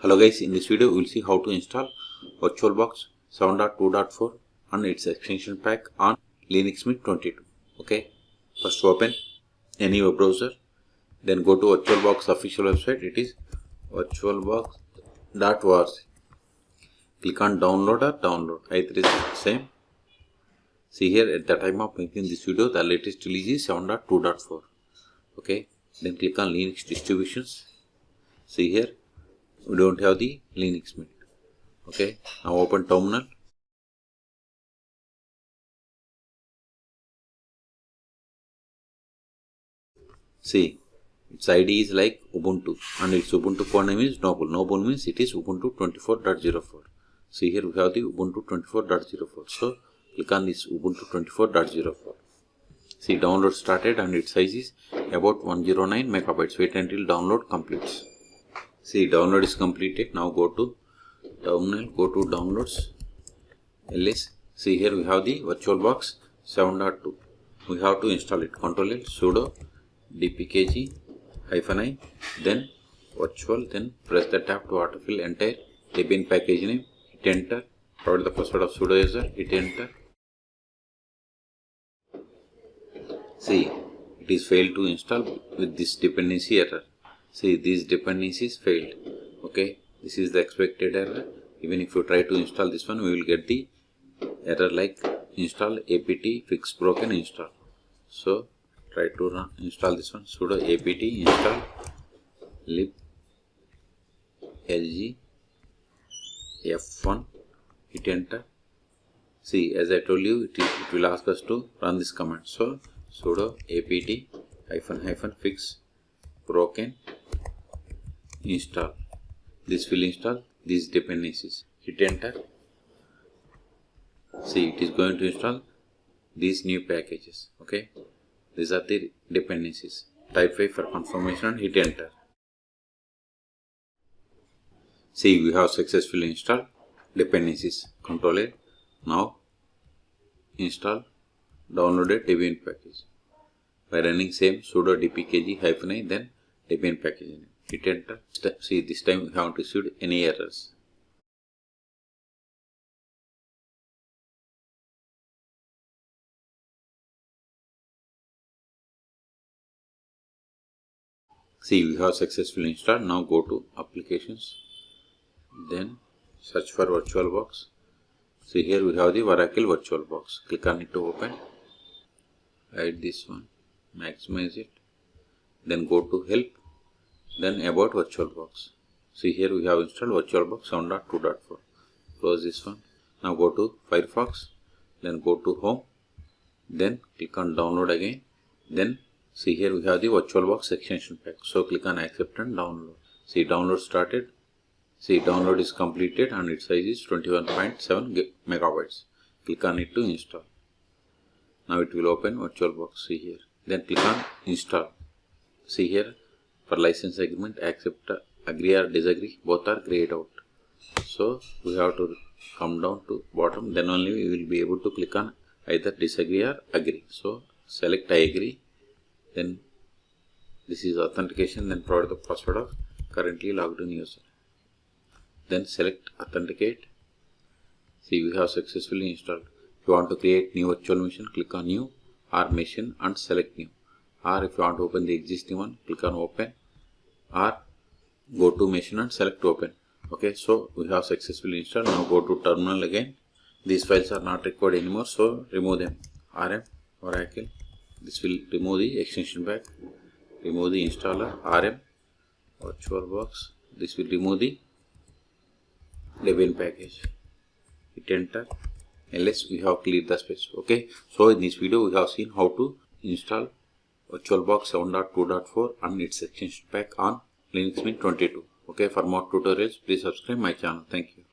Hello guys, in this video we will see how to install VirtualBox 7.2.4 and its extension pack on Linux Mint 22. Okay, first open any web browser, then go to VirtualBox official website. It is virtualbox.org. Click on download or download. Either is the same. See here, at the time of making this video, the latest release is 7.2.4. Okay, then click on Linux distributions. See here, we don't have the Linux Mint. Okay, now open terminal. See, its ID is like Ubuntu and its Ubuntu code name is Noble. Noble means it is Ubuntu 24.04. See here we have the Ubuntu 24.04. So click on this Ubuntu 24.04. See, download started and its size is about 109 megabytes. Wait until download completes. See, download is completed. Now go to terminal, go to downloads, ls. See here we have the VirtualBox 7.2. We have to install it. Ctrl L, sudo dpkg-i, then virtual, then press the tab to autofill entire Debian package name, hit enter, provide the password of sudo user, hit enter. See, it is failed to install with this dependency error. See, these dependencies failed. Okay, this is the expected error. Even if you try to install this one, we will get the error like install apt fix broken install. So try to install this one. Sudo apt install lib lg f1, hit enter. See, as I told you, it will ask us to run this command. So sudo apt -- fix broken install. This will install these dependencies. Hit enter. See, it is going to install these new packages. Okay, these are the dependencies. Type 5 for confirmation and hit enter. See, we have successfully installed dependencies. Ctrl A. Now install downloaded Debian package by running same sudo dpkg-i, then Debian package name. Hit enter. See, this time we haven't received any errors. See, we have successfully installed. Now go to applications, then search for VirtualBox. See, here we have the Oracle VirtualBox. Click on it to open. Hide this one, maximize it, then go to help, then about VirtualBox. See, here we have installed VirtualBox 7.2.4. Close this one. Now go to Firefox, then go to home, then click on download again. Then see, here we have the VirtualBox extension pack. So click on accept and download. See, download started. See, download is completed and its size is 21.7 megabytes. Click on it to install. Now it will open VirtualBox. See here. Then click on install. See here, for license agreement, accept, agree or disagree, both are grayed out. So we have to come down to bottom, then only we will be able to click on either disagree or agree. So select I agree, then this is authentication, then provide the password of currently logged in user. Then select authenticate. See, we have successfully installed. If you want to create new virtual machine, click on new or machine and select new. Or if you want to open the existing one, click on open or go to machine and select open. Okay, so we have successfully installed. Now go to terminal again. These files are not required anymore, so remove them. rm Oracle. This will remove the extension pack, remove the installer. rm VirtualBox. This will remove the Debian package. Hit enter. Ls, we have cleared the space. Okay, so in this video we have seen how to install VirtualBox 7.2.4 and its extension pack on Linux Mint 22. Okay, for more tutorials, please subscribe my channel. Thank you.